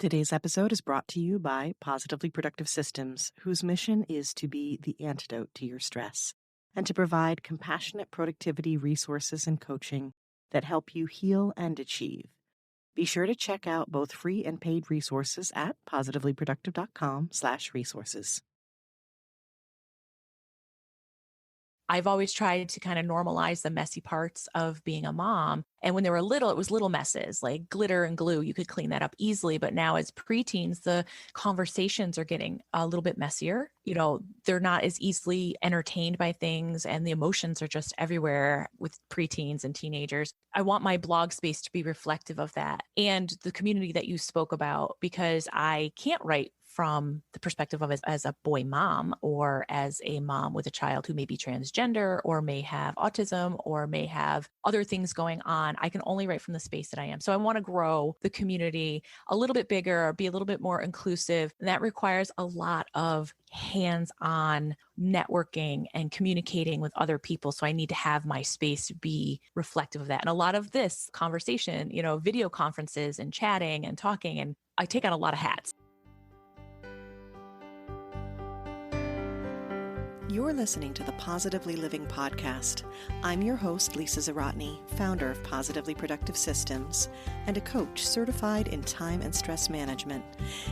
Today's episode is brought to you by Positively Productive Systems, whose mission is to be the antidote to your stress and to provide compassionate productivity resources and coaching that help you heal and achieve. Be sure to check out both free and paid resources at positivelyproductive.com/resources. I've always tried to kind of normalize the messy parts of being a mom. And when they were little, it was little messes like glitter and glue. You could clean that up easily. But now as preteens, the conversations are getting a little bit messier. They're not as easily entertained by things and the emotions are just everywhere with preteens and teenagers. I want my blog space to be reflective of that and the community that you spoke about, because I can't write from the perspective of as a boy mom or as a mom with a child who may be transgender or may have autism or may have other things going on. I can only write from the space that I am. So I want to grow the community a little bit bigger, be a little bit more inclusive. And that requires a lot of hands-on networking and communicating with other people. So I need to have my space be reflective of that. And a lot of this conversation, video conferences and chatting and talking, and I take on a lot of hats. You're listening to the Positively Living podcast. I'm your host, Lisa Zaratny, founder of Positively Productive Systems and a coach certified in time and stress management,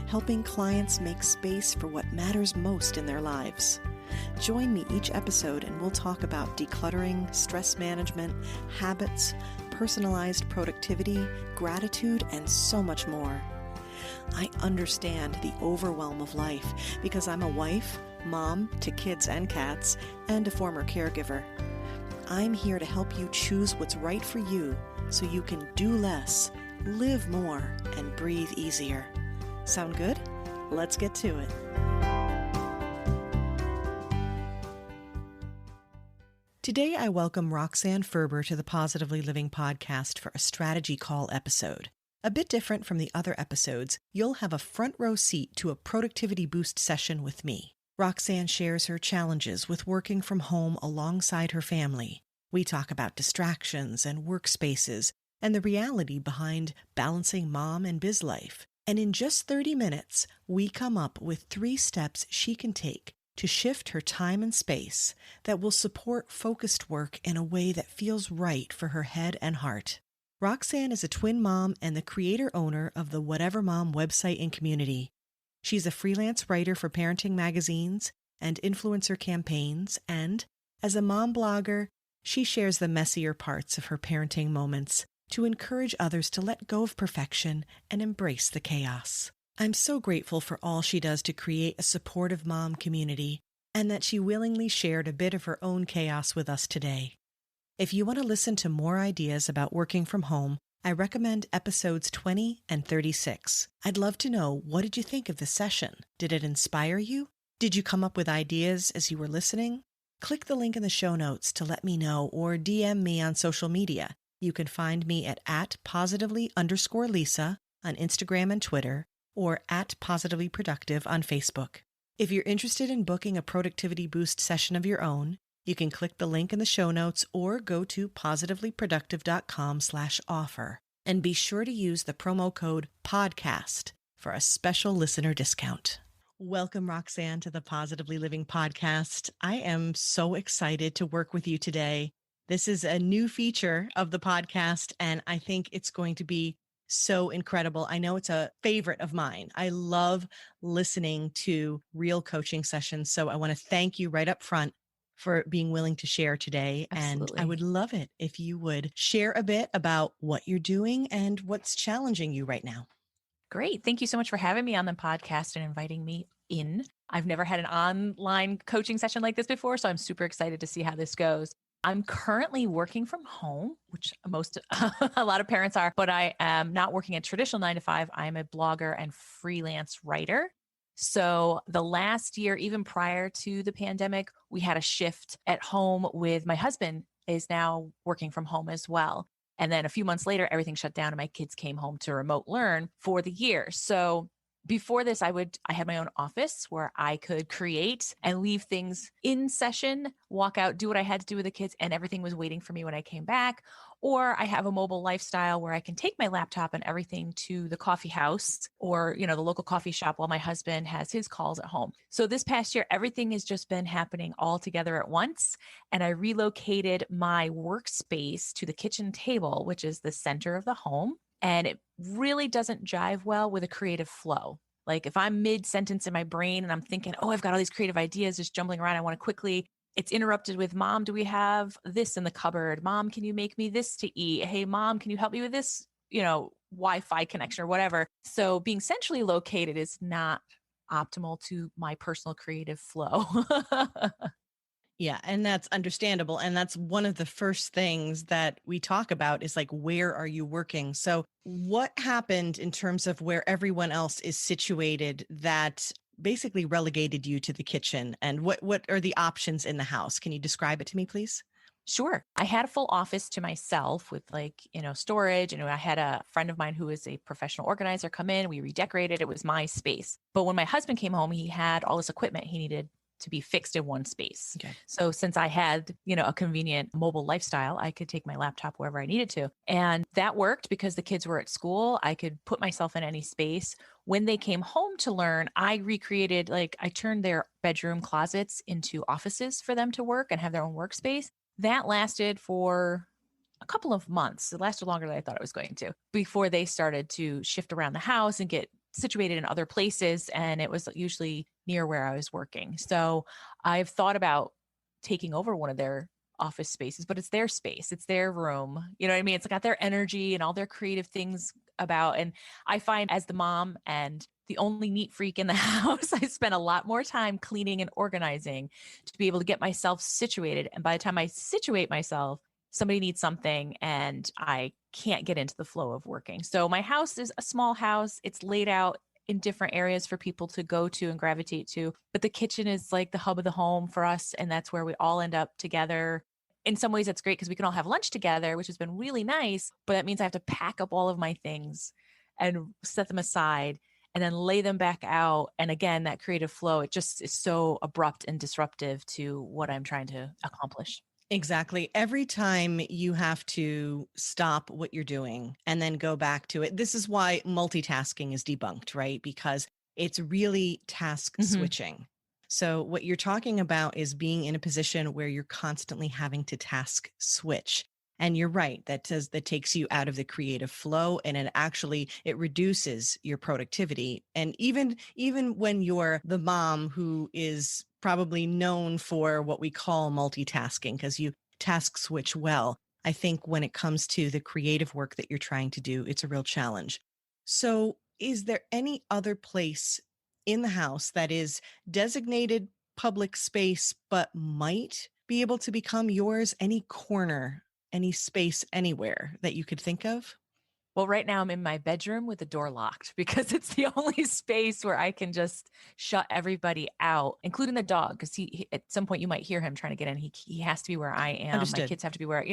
helping clients make space for what matters most in their lives. Join me each episode and we'll talk about decluttering, stress management, habits, personalized productivity, gratitude, and so much more. I understand the overwhelm of life because I'm a wife, mom to kids and cats, and a former caregiver. I'm here to help you choose what's right for you so you can do less, live more, and breathe easier. Sound good? Let's get to it. Today, I welcome Roxanne Ferber to the Positively Living podcast for a strategy call episode. A bit different from the other episodes, you'll have a front row seat to a productivity boost session with me. Roxanne shares her challenges with working from home alongside her family. We talk about distractions and workspaces and the reality behind balancing mom and biz life. And in just 30 minutes, we come up with 3 steps she can take to shift her time and space that will support focused work in a way that feels right for her head and heart. Roxanne is a twin mom and the creator-owner of the Whatever Mom website and community. She's a freelance writer for parenting magazines and influencer campaigns, and as a mom blogger, she shares the messier parts of her parenting moments to encourage others to let go of perfection and embrace the chaos. I'm so grateful for all she does to create a supportive mom community, and that she willingly shared a bit of her own chaos with us today. If you want to listen to more ideas about working from home, I recommend episodes 20 and 36. I'd love to know, what did you think of this session? Did it inspire you? Did you come up with ideas as you were listening? Click the link in the show notes to let me know or DM me on social media. You can find me at @positively_Lisa on Instagram and Twitter or @positivelyproductive on Facebook. If you're interested in booking a productivity boost session of your own, you can click the link in the show notes or go to positivelyproductive.com/offer. And be sure to use the promo code PODCAST for a special listener discount. Welcome, Roxanne, to the Positively Living podcast. I am so excited to work with you today. This is a new feature of the podcast, and I think it's going to be so incredible. I know it's a favorite of mine. I love listening to real coaching sessions, so I want to thank you right up front for being willing to share today. Absolutely. And I would love it if you would share a bit about what you're doing and what's challenging you right now. Great. Thank you so much for having me on the podcast and inviting me in. I've never had an online coaching session like this before, so I'm super excited to see how this goes. I'm currently working from home, which a lot of parents are, but I am not working a traditional 9-to-5. I'm a blogger and freelance writer. So the last year, even prior to the pandemic, we had a shift at home with my husband is now working from home as well. And then a few months later, everything shut down and my kids came home to remote learn for the year. So Before this, I had my own office where I could create and leave things in session, walk out, do what I had to do with the kids, and everything was waiting for me when I came back. Or I have a mobile lifestyle where I can take my laptop and everything to the coffee house or, the local coffee shop while my husband has his calls at home. So this past year, everything has just been happening all together at once. And I relocated my workspace to the kitchen table, which is the center of the home. And it really doesn't jive well with a creative flow. Like if I'm mid sentence in my brain and I'm thinking, oh, I've got all these creative ideas just jumbling around. I want to quickly, it's interrupted with, Mom, do we have this in the cupboard? Mom, can you make me this to eat? Hey, Mom, can you help me with this, Wi-Fi connection or whatever? So being centrally located is not optimal to my personal creative flow. Yeah, and that's understandable. And that's one of the first things that we talk about is like, where are you working? So what happened in terms of where everyone else is situated that basically relegated you to the kitchen? And what are the options in the house? Can you describe it to me, please? Sure. I had a full office to myself with storage. And I had a friend of mine who is a professional organizer come in. We redecorated. It was my space. But when my husband came home, he had all this equipment he needed to be fixed in one space. Okay. So since I had, a convenient mobile lifestyle, I could take my laptop wherever I needed to. And that worked because the kids were at school. I could put myself in any space. When they came home to learn, I recreated, I turned their bedroom closets into offices for them to work and have their own workspace. That lasted for a couple of months. It lasted longer than I thought it was going to before they started to shift around the house and get situated in other places. And it was usually near where I was working. So I've thought about taking over one of their office spaces, but it's their space. It's their room. You know what I mean? It's got their energy and all their creative things about. And I find as the mom and the only neat freak in the house, I spend a lot more time cleaning and organizing to be able to get myself situated. And by the time I situate myself, somebody needs something and I can't get into the flow of working. So my house is a small house. It's laid out in different areas for people to go to and gravitate to. But the kitchen is like the hub of the home for us. And that's where we all end up together. In some ways, that's great because we can all have lunch together, which has been really nice. But that means I have to pack up all of my things and set them aside and then lay them back out. And again, that creative flow, it just is so abrupt and disruptive to what I'm trying to accomplish. Exactly. Every time you have to stop what you're doing and then go back to it. This is why multitasking is debunked, right? Because it's really task switching. So what you're talking about is being in a position where you're constantly having to task switch. And you're right, that takes you out of the creative flow, and it reduces your productivity. And even when you're the mom who is probably known for what we call multitasking, because you task switch well, I think when it comes to the creative work that you're trying to do, it's a real challenge. So is there any other place in the house that is designated public space, but might be able to become yours? Any corner, any space anywhere that you could think of? Well, right now I'm in my bedroom with the door locked because it's the only space where I can just shut everybody out, including the dog. Because he at some point you might hear him trying to get in. He has to be where I am. Understood. My kids have to be where.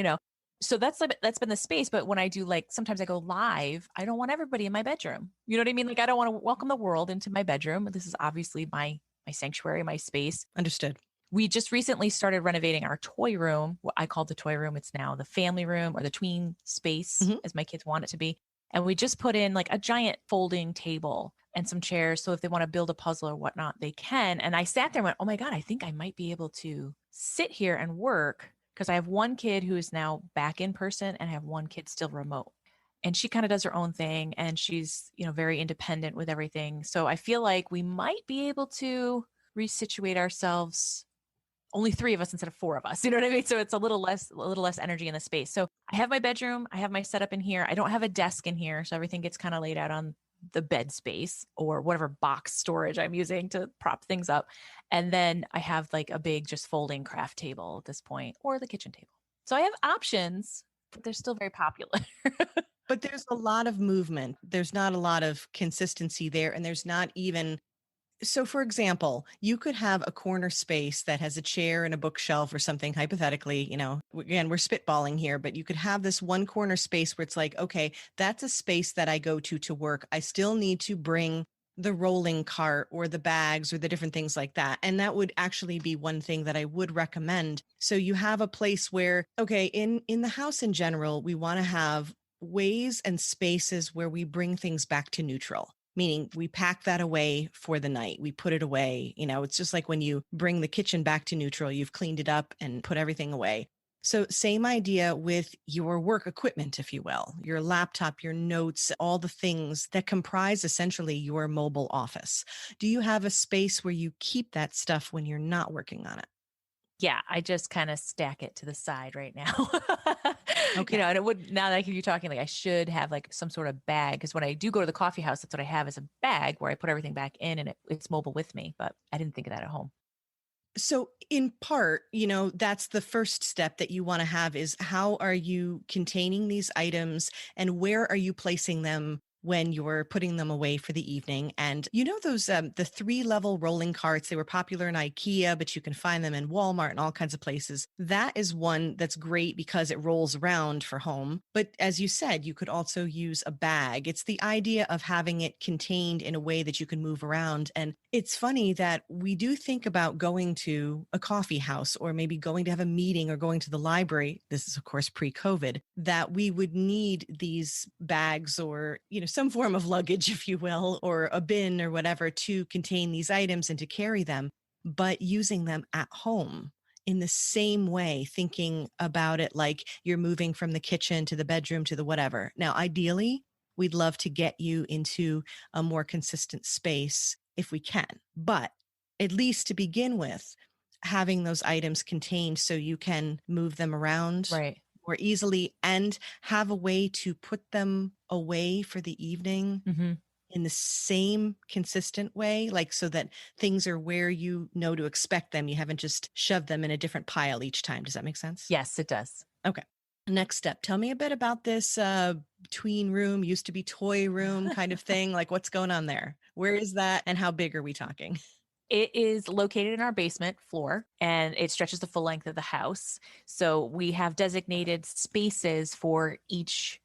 So that's been the space. But when I do sometimes I go live, I don't want everybody in my bedroom. You know what I mean? I don't want to welcome the world into my bedroom. This is obviously my sanctuary, my space. Understood. We just recently started renovating our toy room. What I call the toy room. It's now the family room or the tween space, as my kids want it to be. And we just put in a giant folding table and some chairs. So if they want to build a puzzle or whatnot, they can. And I sat there and went, oh my God, I think I might be able to sit here and work because I have one kid who is now back in person and I have one kid still remote. And she kind of does her own thing and she's, very independent with everything. So I feel like we might be able to resituate ourselves, only 3 of us instead of 4 of us. You know what I mean? So it's a little less energy in the space. So I have my bedroom. I have my setup in here. I don't have a desk in here. So everything gets kind of laid out on the bed space or whatever box storage I'm using to prop things up. And then I have a big just folding craft table at this point or the kitchen table. So I have options, but they're still very popular. But there's a lot of movement. There's not a lot of consistency there. And there's not even. So, for example, you could have a corner space that has a chair and a bookshelf or something, hypothetically, again, we're spitballing here, but you could have this one corner space where it's okay, that's a space that I go to work. I still need to bring the rolling cart or the bags or the different things like that. And that would actually be one thing that I would recommend. So you have a place where, okay, in the house in general, we want to have ways and spaces where we bring things back to neutral. Meaning we pack that away for the night. We put it away. It's just like when you bring the kitchen back to neutral, you've cleaned it up and put everything away. So same idea with your work equipment, if you will, your laptop, your notes, all the things that comprise essentially your mobile office. Do you have a space where you keep that stuff when you're not working on it? Yeah, I just kind of stack it to the side right now. Okay. And it would, now that I hear you talking, like I should have like some sort of bag. Because when I do go to the coffee house, that's what I have is a bag where I put everything back in and it's mobile with me. But I didn't think of that at home. So in part, that's the first step that you want to have is how are you containing these items and where are you placing them when you're putting them away for the evening? And those, the 3-level rolling carts, they were popular in IKEA, but you can find them in Walmart and all kinds of places. That is one that's great because it rolls around for home. But as you said, you could also use a bag. It's the idea of having it contained in a way that you can move around. And it's funny that we do think about going to a coffee house or maybe going to have a meeting or going to the library. This is, of course, pre-COVID, that we would need these bags or, some form of luggage, if you will, or a bin or whatever to contain these items and to carry them, but using them at home in the same way, thinking about it like you're moving from the kitchen to the bedroom to the whatever. Now, ideally, we'd love to get you into a more consistent space if we can, but at least to begin with, having those items contained so you can move them around Right. more easily and have a way to put them away for the evening Mm-hmm. in the same consistent way, like so that things are where you know to expect them. You haven't just shoved them in a different pile each time. Does that make sense? Yes, it does. Okay. Next step. Tell me a bit about this tween room, used to be toy room kind of thing. Like what's going on there? Where is that and how big are we talking? It is located in our basement floor and it stretches the full length of the house. So we have designated spaces for each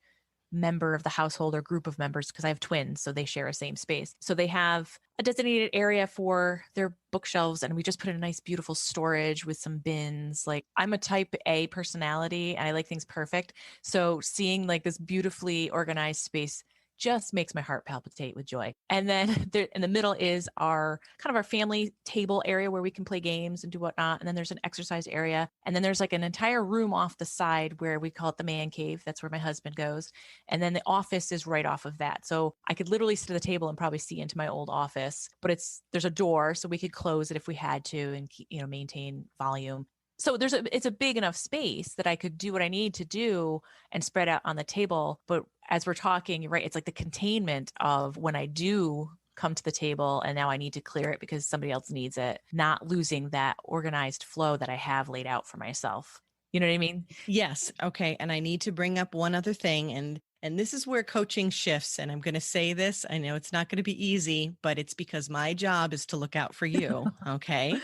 member of the household or group of members because I have twins, so they share a same space. So they have a designated area for their bookshelves, and we just put in a nice, beautiful storage with some bins. Like I'm a type A personality and I like things perfect. So seeing like this beautifully organized space just makes my heart palpitate with joy. And then there, in the middle is our kind of our family table area where we can play games and do whatnot. And then there's an exercise area. And then there's like an entire room off the side where we call it the man cave. That's where my husband goes. And then the office is right off of that. So I could literally sit at the table and probably see into my old office, but there's a door so we could close it if we had to and maintain volume. So it's a big enough space that I could do what I need to do and spread out on the table. But as we're talking, you're right, it's like the containment of when I do come to the table and now I need to clear it because somebody else needs it, not losing that organized flow that I have laid out for myself. You know what I mean? Yes. Okay. And I need to bring up one other thing. And this is where coaching shifts. And I'm going to say this. I know it's not going to be easy, but it's because my job is to look out for you. Okay.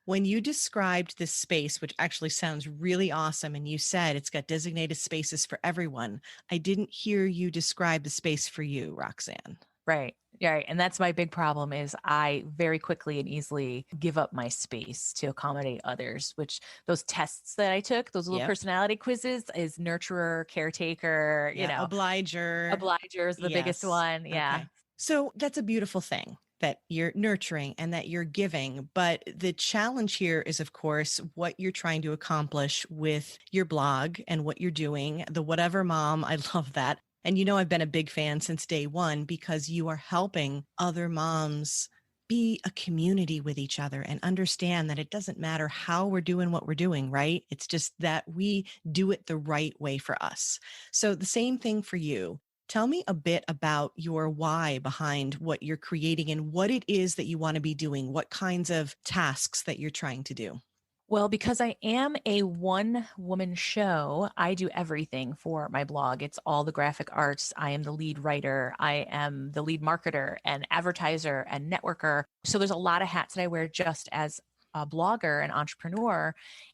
When you described this space, which actually sounds really awesome, and you said it's got designated spaces for everyone, I didn't hear you describe the space for you, Roxanne. Right. Yeah. Right. And that's my big problem is I very quickly and easily give up my space to accommodate others, which those tests that I took, those little Yep. personality quizzes is nurturer, caretaker, Yeah. Obliger. obliger is the biggest Yes. one. Yeah. Okay. So that's a beautiful thing that you're nurturing and that you're giving. But the challenge here is, of course, what you're trying to accomplish with your blog and what you're doing. The Whatever Mom, I love that. And I've been a big fan since day one because you are helping other moms be a community with each other and understand that it doesn't matter how we're doing what we're doing, right? It's just that we do it the right way for us. So the same thing for you. Tell me a bit about your why behind what you're creating and what it is that you want to be doing, what kinds of tasks that you're trying to do. Well, because I am a one woman show, I do everything for my blog. It's all the graphic arts. I am the lead writer. I am the lead marketer and advertiser and networker. So there's a lot of hats that I wear just as a blogger and entrepreneur.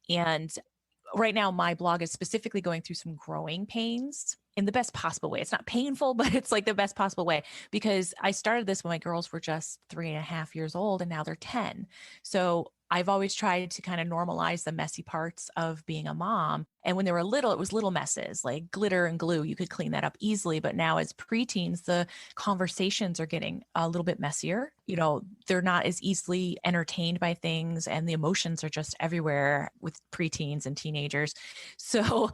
And right now my blog is specifically going through some growing pains in the best possible way. It's not painful, but it's like the best possible way, because I started this when my girls were just 3.5 years old and now they're 10. So I've always tried to kind of normalize the messy parts of being a mom. And when they were little, it was little messes like glitter and glue. You could clean that up easily. But now as preteens, the conversations are getting a little bit messier. They're not as easily entertained by things, and the emotions are just everywhere with preteens and teenagers. So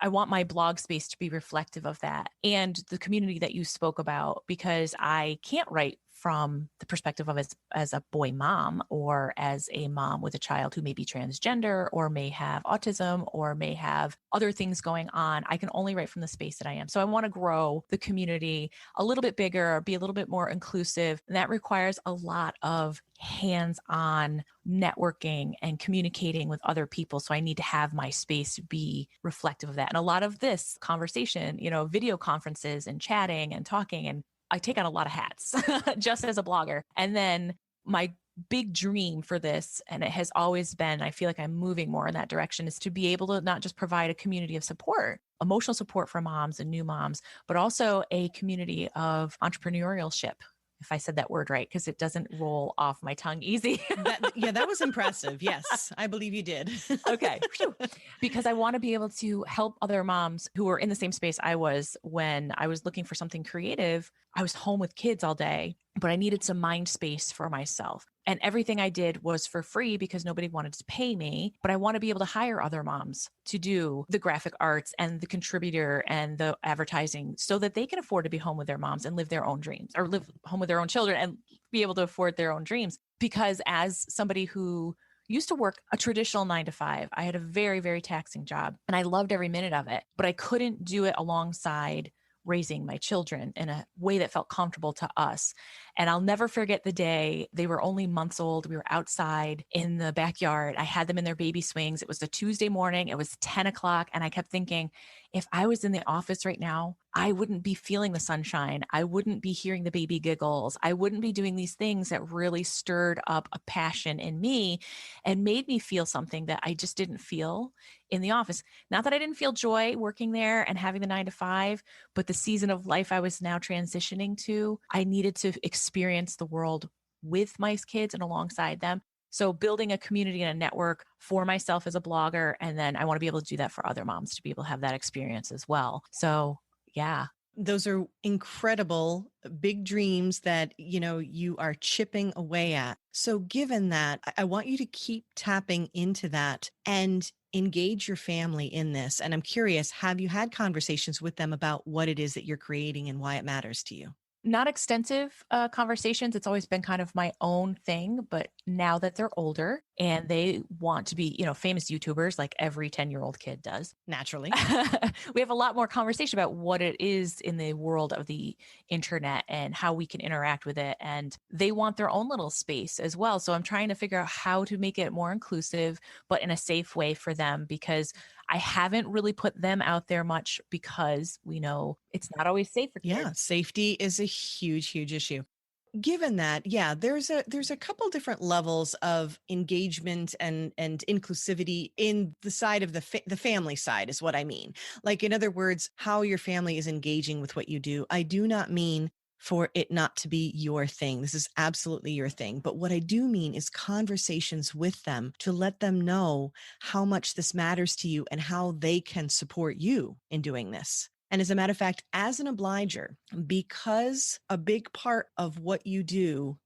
I want my blog space to be reflective of that and the community that you spoke about, because I can't write from the perspective of as a boy mom, or as a mom with a child who may be transgender or may have autism or may have other things going on. I can only write from the space that I am. So I want to grow the community a little bit bigger, be a little bit more inclusive. And that requires a lot of hands-on networking and communicating with other people. So I need to have my space be reflective of that. And a lot of this conversation, video conferences and chatting and talking, and I take on a lot of hats just as a blogger. And then my big dream for this, and it has always been, I feel like I'm moving more in that direction, is to be able to not just provide a community of support, emotional support for moms and new moms, but also a community of entrepreneurship. If I said that word right, because it doesn't roll off my tongue easy. That was impressive. Yes, I believe you did. Okay. Because I want to be able to help other moms who were in the same space I was when I was looking for something creative. I was home with kids all day, but I needed some mind space for myself. And everything I did was for free because nobody wanted to pay me. But I want to be able to hire other moms to do the graphic arts and the contributor and the advertising, so that they can afford to be home with their moms and live their own dreams, or live home with their own children and be able to afford their own dreams. Because as somebody who used to work a traditional 9 to 5, I had a very, very taxing job and I loved every minute of it, but I couldn't do it alongside raising my children in a way that felt comfortable to us. And I'll never forget the day they were only months old. We were outside in the backyard. I had them in their baby swings. It was a Tuesday morning. It was 10 o'clock. And I kept thinking, if I was in the office right now, I wouldn't be feeling the sunshine. I wouldn't be hearing the baby giggles. I wouldn't be doing these things that really stirred up a passion in me and made me feel something that I just didn't feel in the office. Not that I didn't feel joy working there and having the 9 to 5, but the season of life I was now transitioning to, I needed to experience the world with my kids and alongside them. So building a community and a network for myself as a blogger. And then I want to be able to do that for other moms to be able to have that experience as well. So yeah. Those are incredible big dreams that, you are chipping away at. So given that, I want you to keep tapping into that and engage your family in this. And I'm curious, have you had conversations with them about what it is that you're creating and why it matters to you? Not extensive conversations. It's always been kind of my own thing. But now that they're older and they want to be, famous YouTubers like every 10-year-old kid does. Naturally. We have a lot more conversation about what it is in the world of the internet and how we can interact with it. And they want their own little space as well. So I'm trying to figure out how to make it more inclusive, but in a safe way for them, because I haven't really put them out there much because we know it's not always safe for kids. Yeah, safety is a huge, huge issue. Given that, there's a couple different levels of engagement and inclusivity in the side of the family side is what I mean. Like, in other words, how your family is engaging with what you do. I do not mean for it not to be your thing. This is absolutely your thing. But what I do mean is conversations with them to let them know how much this matters to you and how they can support you in doing this. And as a matter of fact, as an obliger, because a big part of what you do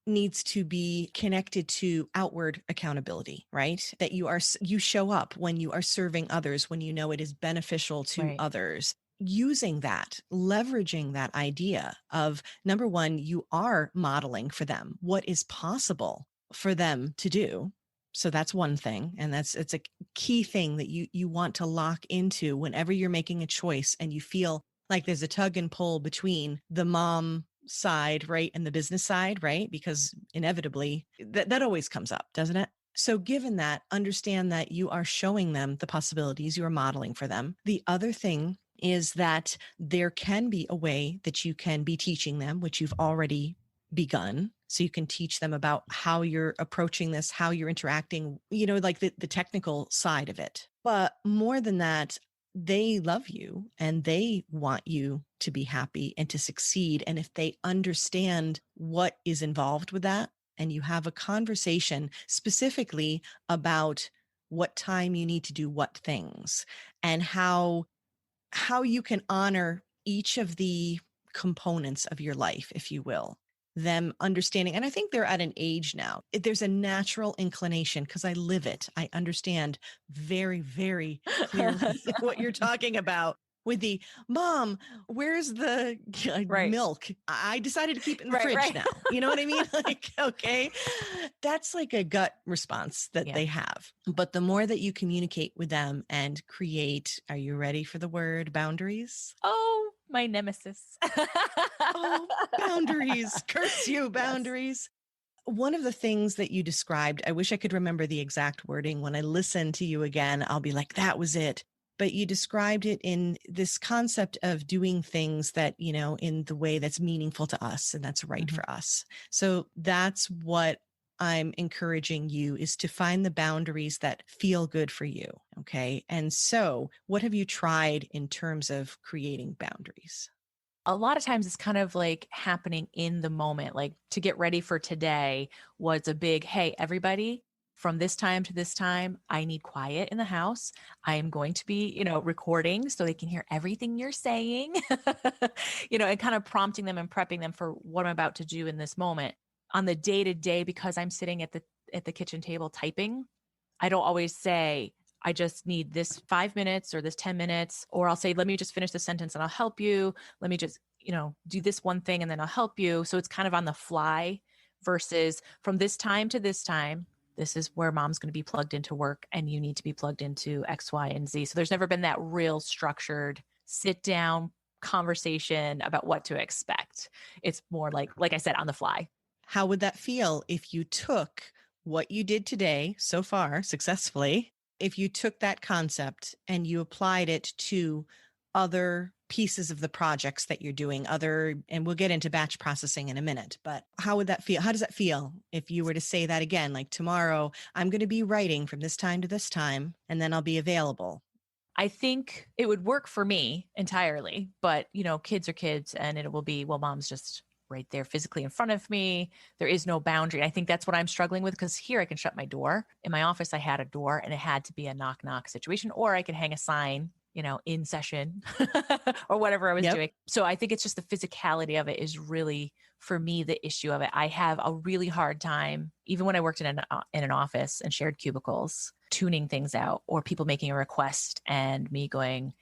needs to be connected to outward accountability, right? That you show up when you are serving others, when you know it is beneficial to others. Using that, leveraging that idea of, number one, you are modeling for them what is possible for them to do. So that's one thing. And it's a key thing that you want to lock into whenever you're making a choice and you feel like there's a tug and pull between the mom side, right, and the business side, right? Because inevitably that always comes up, doesn't it? So given that, understand that you are showing them the possibilities, you are modeling for them. The other thing is that there can be a way that you can be teaching them, which you've already begun. So you can teach them about how you're approaching this, how you're interacting, like the technical side of it. But more than that, they love you and they want you to be happy and to succeed. And if they understand what is involved with that, and you have a conversation specifically about what time you need to do what things and how you can honor each of the components of your life, if you will, them understanding. And I think they're at an age now. There's a natural inclination because I live it. I understand very, very clearly what you're talking about with the mom, where's the Right. milk? I decided to keep it in the Right, fridge right. now. You know what I mean? Like, okay, that's like a gut response that they have. But the more that you communicate with them and create, are you ready for the word boundaries? Oh, my nemesis. Oh, boundaries. Curse you, boundaries. Yes. One of the things that you described, I wish I could remember the exact wording. When I listen to you again, I'll be like, that was it. But you described it in this concept of doing things that, in the way that's meaningful to us and that's right for us. So that's what I'm encouraging you, is to find the boundaries that feel good for you. Okay. And so what have you tried in terms of creating boundaries? A lot of times it's kind of like happening in the moment. Like to get ready for today was a big, hey, everybody, from this time to this time, I need quiet in the house. I am going to be, recording so they can hear everything you're saying, and kind of prompting them and prepping them for what I'm about to do in this moment. On the day to day, because I'm sitting at the kitchen table typing, I don't always say, I just need this 5 minutes or this 10 minutes, or I'll say, let me just finish the sentence and I'll help you. Let me just, do this one thing and then I'll help you. So it's kind of on the fly versus from this time to this time, this is where mom's going to be plugged into work and you need to be plugged into X, Y, and Z. So there's never been that real structured sit down conversation about what to expect. It's more like I said, on the fly. How would that feel if you took what you did today so far successfully, if you took that concept and you applied it to other pieces of the projects that you're doing, and we'll get into batch processing in a minute, but how would that feel? How does that feel if you were to say that again, like tomorrow, I'm going to be writing from this time to this time, and then I'll be available? I think it would work for me entirely, but kids are kids and it will be, well, mom's just right there physically in front of me. There is no boundary. I think that's what I'm struggling with because here I can shut my door. In my office, I had a door and it had to be a knock knock situation, or I could hang a sign, in session or whatever I was doing. So I think it's just the physicality of it is really, for me, the issue of it. I have a really hard time, even when I worked in an office and shared cubicles, tuning things out, or people making a request and me going,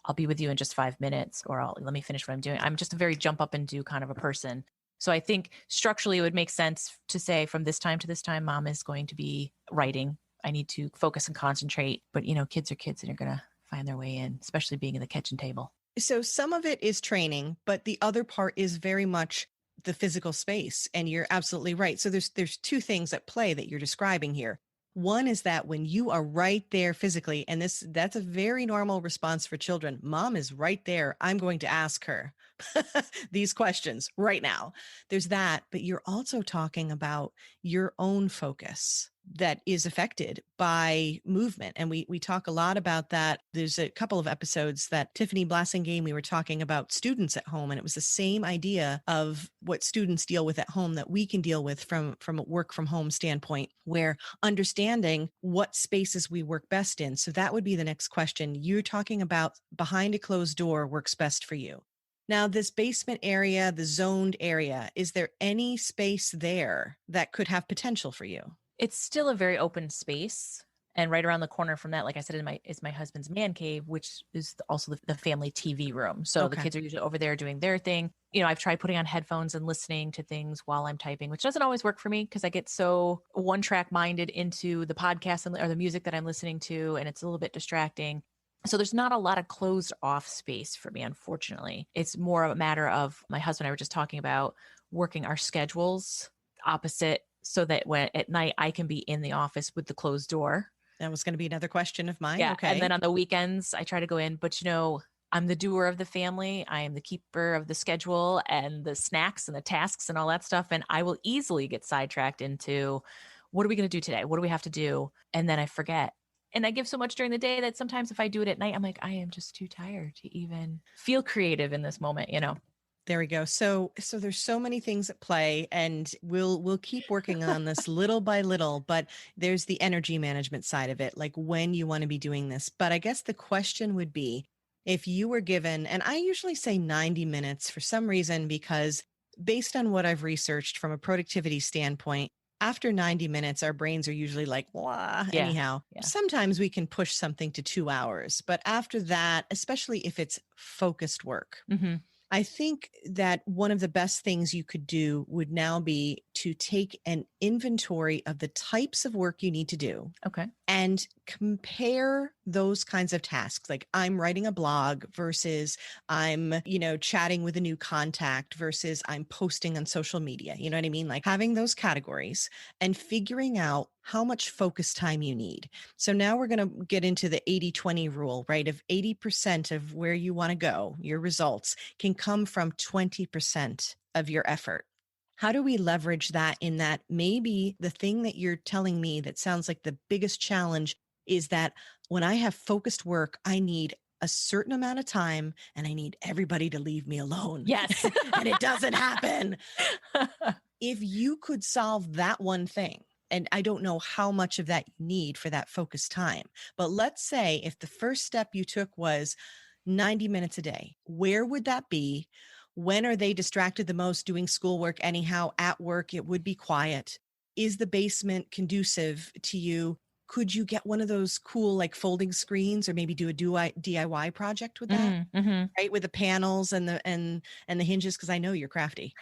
I'll be with you in just 5 minutes, or let me finish what I'm doing. I'm just a very jump up and do kind of a person. So I think structurally it would make sense to say from this time to this time, mom is going to be writing. I need to focus and concentrate, but kids are kids and you're going to find their way in, especially being in the kitchen table. So some of it is training, but the other part is very much the physical space. And you're absolutely right. So there's two things at play that you're describing here. One is that when you are right there physically, and that's a very normal response for children. Mom is right there. I'm going to ask her these questions right now. There's that, but you're also talking about your own focus that is affected by movement. And we talk a lot about that. There's a couple of episodes that Tiffany Blassingame, we were talking about students at home, and it was the same idea of what students deal with at home that we can deal with from a work from home standpoint, where understanding what spaces we work best in. So that would be the next question. You're talking about behind a closed door works best for you. Now, this basement area, the zoned area, is there any space there that could have potential for you? It's still a very open space. And right around the corner from that, like I said, is my husband's man cave, which is also the family TV room. So the kids are usually over there doing their thing. I've tried putting on headphones and listening to things while I'm typing, which doesn't always work for me because I get so one track minded into the podcast or the music that I'm listening to, and it's a little bit distracting. So there's not a lot of closed off space for me, unfortunately. It's more of a matter of my husband and I were just talking about working our schedules opposite so that when at night I can be in the office with the closed door. That was going to be another question of mine. Yeah. Okay. And then on the weekends, I try to go in, but I'm the doer of the family. I am the keeper of the schedule and the snacks and the tasks and all that stuff. And I will easily get sidetracked into what are we going to do today? What do we have to do? And then I forget. And I give so much during the day that sometimes if I do it at night, I'm like, I am just too tired to even feel creative in this moment, you know? There we go. So there's so many things at play, and we'll keep working on this little by little, but there's the energy management side of it, like when you want to be doing this. But I guess the question would be, if you were given, and I usually say 90 minutes for some reason, because based on what I've researched from a productivity standpoint, after 90 minutes, our brains are usually like, blah, Yeah. anyhow. Yeah. Sometimes we can push something to 2 hours, but after that, especially if it's focused work, Mm-hmm. I think that one of the best things you could do would now be to take an inventory of the types of work you need to do. Okay. And compare those kinds of tasks. Like I'm writing a blog versus I'm, chatting with a new contact versus I'm posting on social media. You know what I mean? Like having those categories and figuring out how much focus time you need. So now we're going to get into the 80-20 rule, right? Of 80% of where you want to go, your results can come from 20% of your effort. How do we leverage that in that maybe the thing that you're telling me that sounds like the biggest challenge is that when I have focused work, I need a certain amount of time and I need everybody to leave me alone. Yes. And it doesn't happen. If you could solve that one thing, and I don't know how much of that you need for that focused time, but let's say if the first step you took was 90 minutes a day, where would that be? When are they distracted the most doing schoolwork anyhow? At work, it would be quiet. Is the basement conducive to you? Could you get one of those cool like folding screens or maybe do a DIY project with that? Mm-hmm. Right? With the panels and the hinges, because I know you're crafty.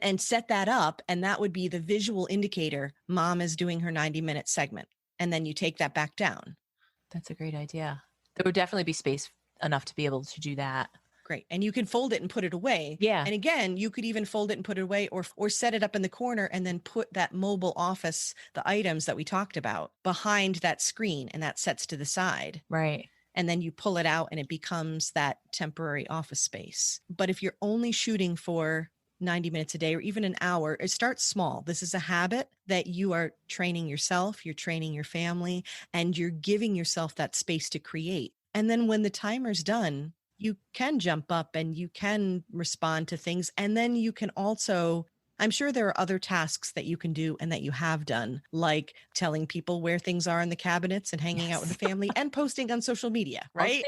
And set that up. And that would be the visual indicator. Mom is doing her 90-minute segment. And then you take that back down. That's a great idea. There would definitely be space enough to be able to do that. Great. And you can fold it and put it away. Yeah. And again, you could even fold it and put it away or set it up in the corner and then put that mobile office, the items that we talked about behind that screen, and that sets to the side. Right. And then you pull it out and it becomes that temporary office space. But if you're only shooting for 90 minutes a day or even an hour, it starts small. This is a habit that you are training yourself, you're training your family, and you're giving yourself that space to create. And then when the timer's done, you can jump up and you can respond to things. And then you can also, I'm sure there are other tasks that you can do and that you have done, like telling people where things are in the cabinets and hanging out with the family and posting on social media, right?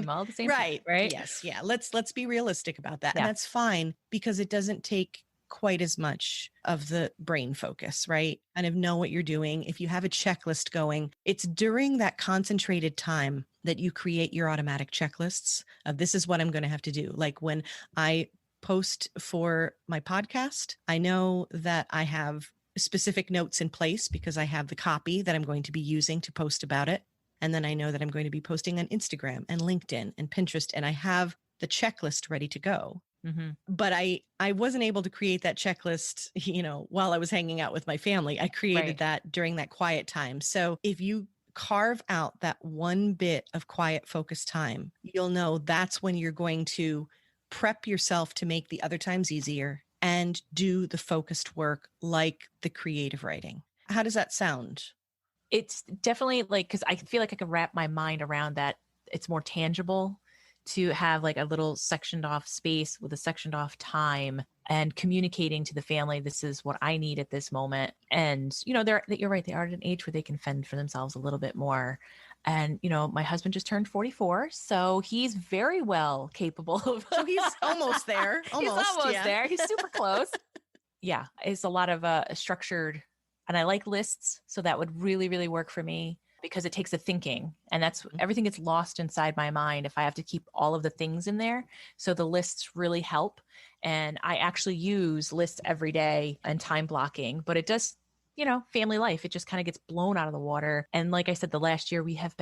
All the same time, right? Yes. Yeah. Let's be realistic about that. Yeah. And that's fine because it doesn't take quite as much of the brain focus, right? Kind of know what you're doing. If you have a checklist going, it's during that concentrated time that you create your automatic checklists of this is what I'm going to have to do. Like when I post for my podcast, I know that I have specific notes in place because I have the copy that I'm going to be using to post about it. And then I know that I'm going to be posting on Instagram and LinkedIn and Pinterest, and I have the checklist ready to go. Mm-hmm. But I wasn't able to create that checklist, while I was hanging out with my family. I created that during that quiet time. So if you carve out that one bit of quiet focus time, you'll know that's when you're going to prep yourself to make the other times easier and do the focused work like the creative writing. How does that sound? It's definitely like, because I feel like I can wrap my mind around that. It's more tangible to have like a little sectioned off space with a sectioned off time and communicating to the family, this is what I need at this moment. And, you're right. They are at an age where they can fend for themselves a little bit more. And, my husband just turned 44, so he's very well capable of. So he's almost there. He's almost there. He's super close. Yeah. It's a lot of structured, and I like lists. So that would really, really work for me, because it takes the thinking, and that's everything gets lost inside my mind if I have to keep all of the things in there. So the lists really help. And I actually use lists every day and time blocking, but it does, family life, it just kind of gets blown out of the water. And like I said, the last year I have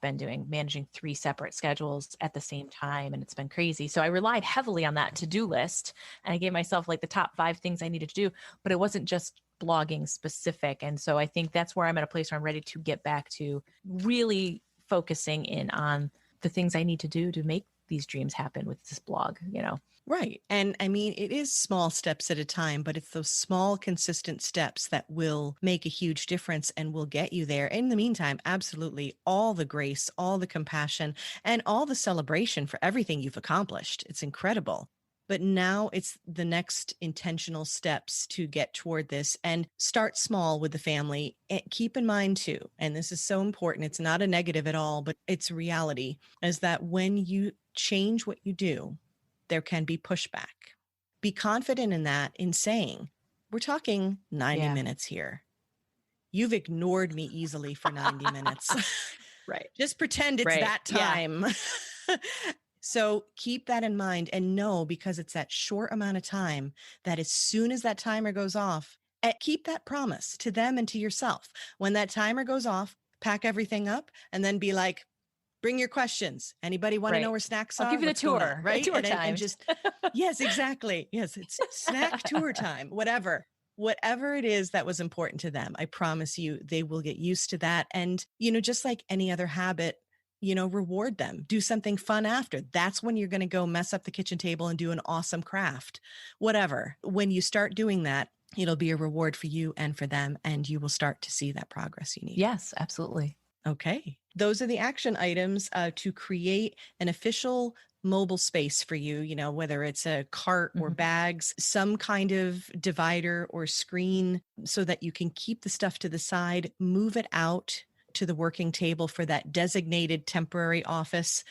been doing managing 3 separate schedules at the same time. And it's been crazy. So I relied heavily on that to-do list, and I gave myself like the top 5 things I needed to do, but it wasn't just blogging specific. And so I think that's where I'm at a place where I'm ready to get back to really focusing in on the things I need to do to make these dreams happen with this blog, Right. And I mean, it is small steps at a time, but it's those small, consistent steps that will make a huge difference and will get you there. In the meantime, absolutely all the grace, all the compassion, and all the celebration for everything you've accomplished. It's incredible. But now it's the next intentional steps to get toward this, and start small with the family. And keep in mind too, and this is so important, it's not a negative at all, but it's reality, is that when you change what you do, there can be pushback. Be confident in that, in saying, we're talking 90 minutes here. You've ignored me easily for 90 minutes. Right. Just pretend it's that time. Yeah. So keep that in mind, and know, because it's that short amount of time, that as soon as that timer goes off, keep that promise to them and to yourself. When that timer goes off, pack everything up and then be like, bring your questions. Anybody want to know where snacks are? I'll give you the tour, right? The tour time. And just, yes, exactly. Yes, it's snack tour time, whatever it is that was important to them. I promise you, they will get used to that. And, just like any other habit, reward them, do something fun after. That's when you're going to go mess up the kitchen table and do an awesome craft, whatever. When you start doing that, it'll be a reward for you and for them, and you will start to see that progress you need. Yes, absolutely. Okay. Those are the action items to create an official mobile space for you, whether it's a cart or bags, some kind of divider or screen, so that you can keep the stuff to the side, move it out to the working table for that designated temporary office,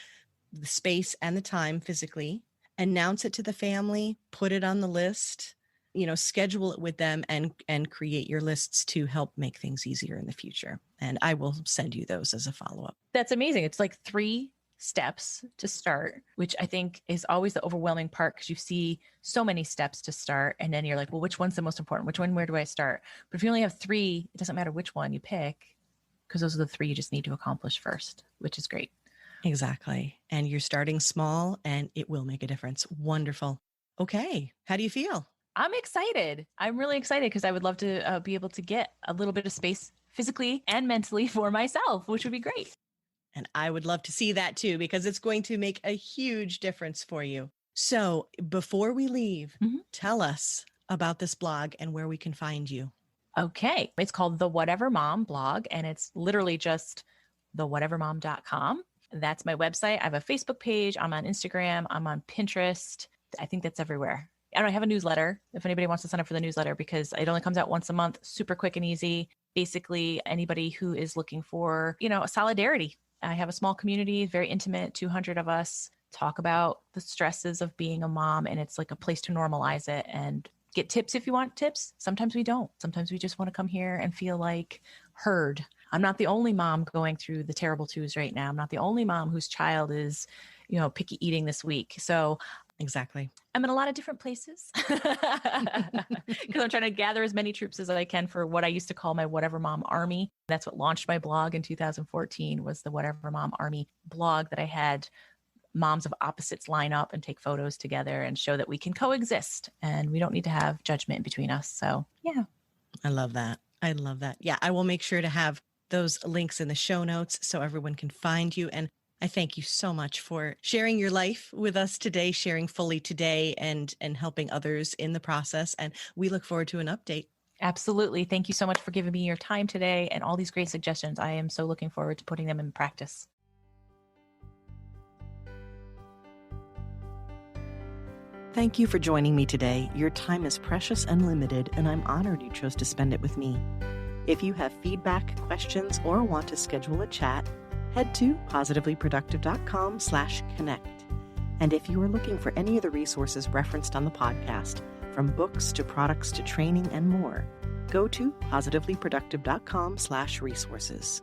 the space and the time physically, announce it to the family, put it on the list, schedule it with them, and create your lists to help make things easier in the future. And I will send you those as a follow-up. That's amazing. It's like 3 steps to start, which I think is always the overwhelming part, because you see so many steps to start. And then you're like, well, which one's the most important? Where do I start? But if you only have 3, it doesn't matter which one you pick, because those are the 3 you just need to accomplish first, which is great. Exactly. And you're starting small, and it will make a difference. Wonderful. Okay. How do you feel? I'm excited. I'm really excited, because I would love to be able to get a little bit of space physically and mentally for myself, which would be great. And I would love to see that too, because it's going to make a huge difference for you. So before we leave, tell us about this blog and where we can find you. Okay. It's called The Whatever Mom blog, and it's literally just thewhatevermom.com. That's my website. I have a Facebook page. I'm on Instagram. I'm on Pinterest. I think that's everywhere. I have a newsletter if anybody wants to sign up for the newsletter, because it only comes out once a month, super quick and easy. Basically, anybody who is looking for, a solidarity. I have a small community, very intimate, 200 of us, talk about the stresses of being a mom, and it's like a place to normalize it and get tips if you want tips. Sometimes we don't. Sometimes we just want to come here and feel like heard. I'm not the only mom going through the terrible twos right now. I'm not the only mom whose child is, picky eating this week. So exactly. I'm in a lot of different places because I'm trying to gather as many troops as I can for what I used to call my Whatever Mom Army. That's what launched my blog in 2014, was the Whatever Mom Army blog, that I had moms of opposites line up and take photos together and show that we can coexist and we don't need to have judgment between us. So, yeah. I love that. Yeah, I will make sure to have those links in the show notes so everyone can find you. And I thank you so much for sharing your life with us today, sharing fully today, and helping others in the process. And we look forward to an update. Absolutely. Thank you so much for giving me your time today and all these great suggestions. I am so looking forward to putting them in practice. Thank you for joining me today. Your time is precious and limited, and I'm honored you chose to spend it with me. If you have feedback, questions, or want to schedule a chat, head to positivelyproductive.com/connect. And if you are looking for any of the resources referenced on the podcast, from books to products to training and more, go to positivelyproductive.com/resources.